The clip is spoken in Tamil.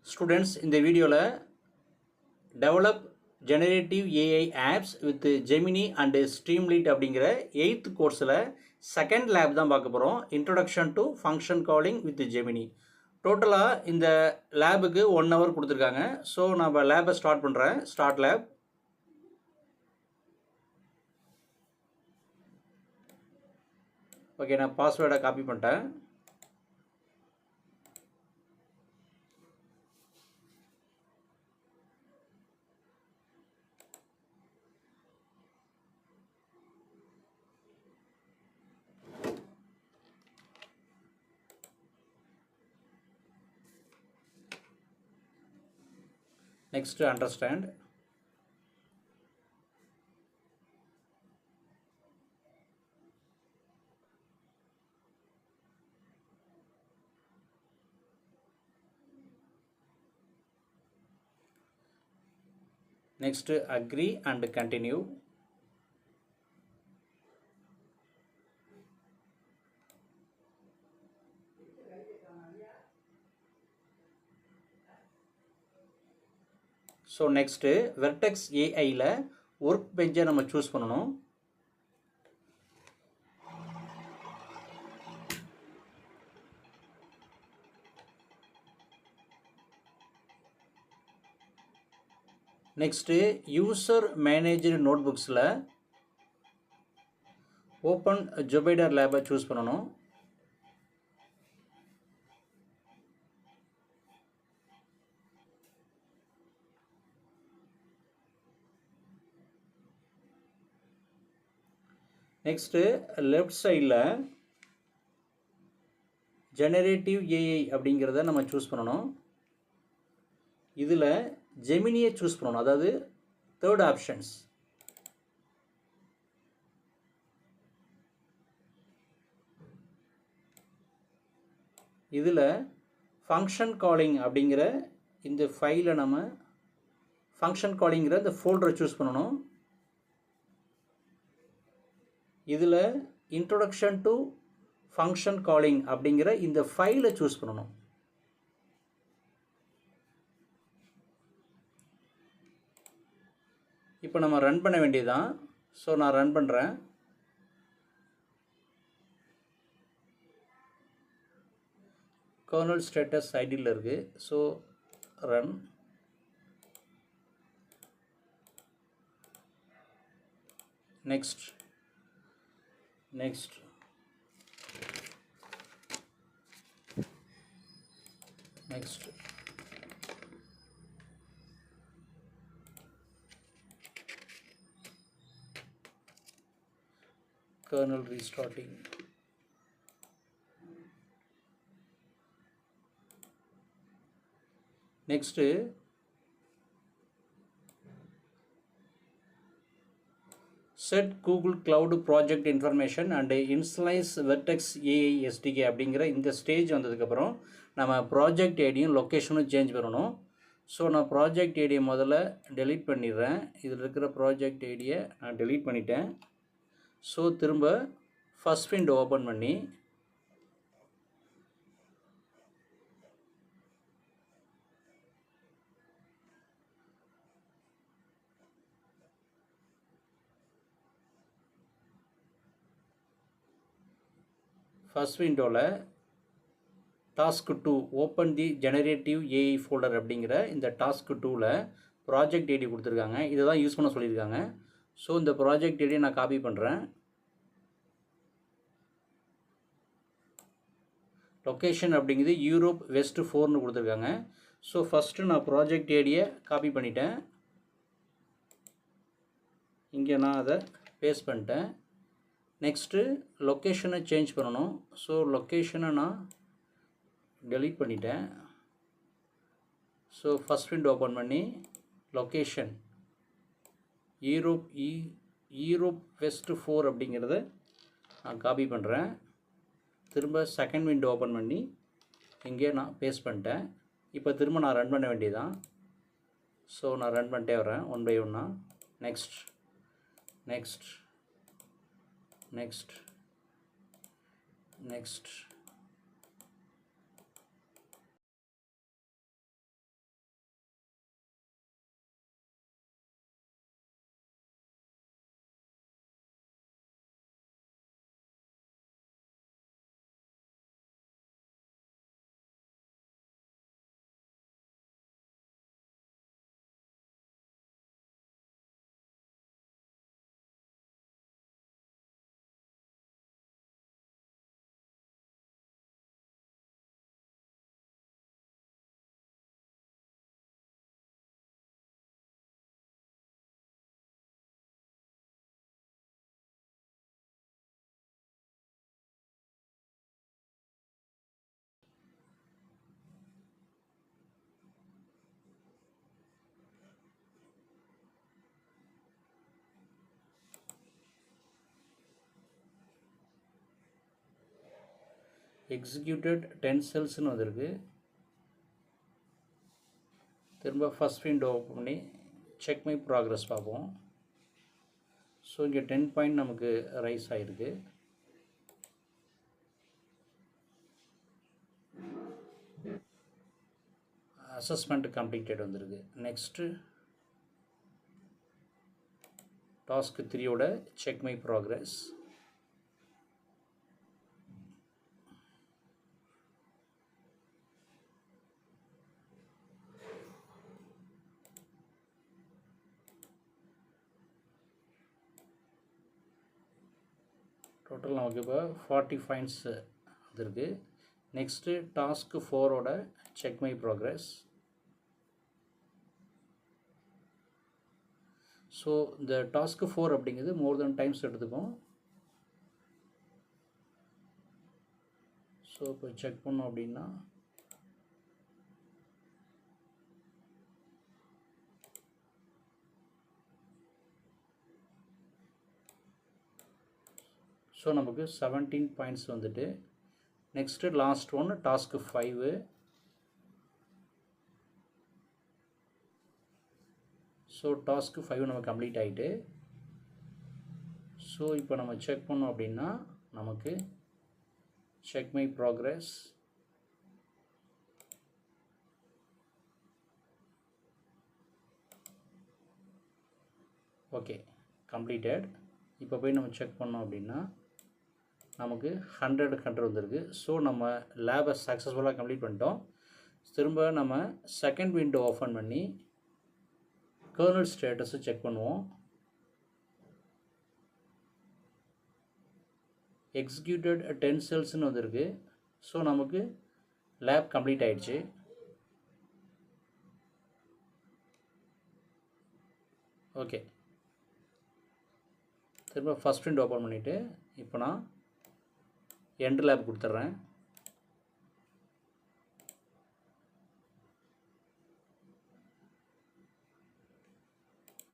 Students, இந்த வீடியோவில் develop generative AI apps with Gemini and Streamlit அப்படிங்கிற 8th கோர்ஸில் செகண்ட் லேப் தான் பார்க்க போகிறோம். Introduction to function calling with Gemini. டோட்டலாக இந்த லேபுக்கு 1 hour கொடுத்துருக்காங்க. ஸோ நம்ம லேபை ஸ்டார்ட் பண்ணுறேன். Start lab. ஓகே, நான் பாஸ்வேர்டை காப்பி பண்ணிட்டேன். Next, understand. Next, agree and continue. So next Vertex ஏஐயில் ஒர்க் பெஞ்சை நம்ம சூஸ் பண்ணணும். நெக்ஸ்ட்டு யூசர் மேனேஜர் நோட் புக்ஸில் ஓப்பன் ஜொபைடர் லேபை சூஸ் பண்ணணும். நெக்ஸ்ட்டு லெஃப்ட் சைடில் ஜெனரேட்டிவ் ஏஐ அப்படிங்கிறத நம்ம சூஸ் பண்ணணும். இதில் ஜெமினியை சூஸ் பண்ணணும், அதாவது தேர்ட் ஆப்ஷன்ஸ். இதில் ஃபங்க்ஷன் காலிங் அப்படிங்கிற இந்த ஃபைலை நம்ம ஃபங்க்ஷன் காலிங்கிற இந்த ஃபோல்டரை சூஸ் பண்ணணும். இதில் இன்ட்ரொடக்ஷன் டு ஃபங்க்ஷன் காலிங் அப்படிங்கிற இந்த ஃபைலை சூஸ் பண்ணணும். இப்போ நம்ம ரன் பண்ண வேண்டியதுதான். ஸோ நான் ரன் பண்ணுறேன். கர்னல் ஸ்டேட்டஸ் ஐடியில் இருக்குது. So run. Next next kernel restarting. Next, set Google Cloud project information and initialize Vertex AI SDK அப்படிங்கிற இந்த ஸ்டேஜ் வந்ததுக்கப்புறம் நம்ம ப்ராஜெக்ட் ஐடியும் லொக்கேஷனும் சேஞ்ச் பண்ணணும். ஸோ நான் ப்ராஜெக்ட் ஐடியை முதல்ல டெலீட் பண்ணிடுறேன். இதில் இருக்கிற ப்ராஜெக்ட் ஐடியை நான் டெலீட் பண்ணிட்டேன். ஸோ திரும்ப ஃபஸ்ட் விண்டோ ஓப்பன் பண்ணி ஃபஸ்ட் விண்டோவில் task 2 open the generative AI folder அப்படிங்கிற இந்த டாஸ்க் 2வில் ப்ராஜெக்ட் ஐடி கொடுத்துருக்காங்க. இதை தான் யூஸ் பண்ண சொல்லியிருக்காங்க. ஸோ இந்த ப்ராஜெக்ட் ஐடியை நான் காப்பி பண்ணுறேன். லொக்கேஷன் அப்படிங்கிறது யூரோப் வெஸ்ட் 4ன்னு கொடுத்துருக்காங்க. ஸோ ஃபஸ்ட்டு நான் ப்ராஜெக்ட் ஐடியை காப்பி பண்ணிட்டேன். இங்கே நான் அதை பேஸ்ட் பண்ணிட்டேன். நெக்ஸ்ட்டு லொக்கேஷனை சேஞ்ச் பண்ணணும். ஸோ லொக்கேஷனை நான் டெலீட் பண்ணிட்டேன். ஸோ ஃபஸ்ட் விண்டோ ஓப்பன் பண்ணி லொக்கேஷன் யூரோப் வெஸ்ட் 4 அப்படிங்கிறத நான் காப்பி பண்ணுறேன். திரும்ப செகண்ட் விண்டோ ஓப்பன் பண்ணி இங்கே நான் பேஸ்ட் பண்ணிட்டேன். இப்போ திரும்ப நான் ரன் பண்ண வேண்டியதான். ஸோ நான் ரன் பண்ணிட்டே வரேன் ஒன் பை ஒன்னாக. Next next. எக்ஸிக்யூட்டட் 10 செல்ஸ்னு வந்திருக்கு. திரும்ப ஃபஸ்ட் விண்டோ ஓப்பன் பண்ணி செக் மை ப்ராக்ரஸ் பார்ப்போம். ஸோ இங்கே 10 பாயிண்ட் நமக்கு ரைஸ் ஆகிருக்கு. அசஸ்மெண்ட் கம்ப்ளீட்டட் வந்திருக்கு. நெக்ஸ்ட்டு டாஸ்க் 3யோட செக் மை ப்ராக்ரஸ். டோட்டல் நமக்கு இப்போ 40 பாயிண்ட்ஸ் வந்துருக்கு. நெக்ஸ்ட்டு டாஸ்க் 4ஓட செக் மை ப்ராக்ரஸ். ஸோ இந்த டாஸ்க் 4 அப்படிங்கிறது மோர் தென் டைம்ஸ் எடுத்துக்கும். ஸோ இப்போ செக் பண்ணோம் அப்படின்னா ஸோ நமக்கு 17 பாயிண்ட்ஸ் வந்துட்டு. Next last one task 5. So task 5 நம்ம கம்ப்ளீட் ஆகிட்டு. ஸோ இப்போ நம்ம செக் பண்ணோம் அப்படின்னா நமக்கு check my progress. Okay, completed. இப்போ போய் நம்ம செக் பண்ணோம் அப்படின்னா நமக்கு 100 வந்துருக்கு. ஸோ நம்ம லேபை சக்ஸஸ்ஃபுல்லாக கம்ப்ளீட் பண்ணிட்டோம். திரும்ப நம்ம செகண்ட் விண்டோ ஓப்பன் பண்ணி கர்னல் ஸ்டேட்டஸை செக் பண்ணுவோம். எக்ஸிக்யூட்டட் 10 செல்ஸ்னு வந்திருக்கு. ஸோ நமக்கு லேப் கம்ப்ளீட் ஆகிடுச்சு. ஓகே, திரும்ப ஃபஸ்ட் விண்டோ ஓப்பன் பண்ணிவிட்டு இப்போ நான் எண்ட் லேப் கொடுத்துட்றேன்.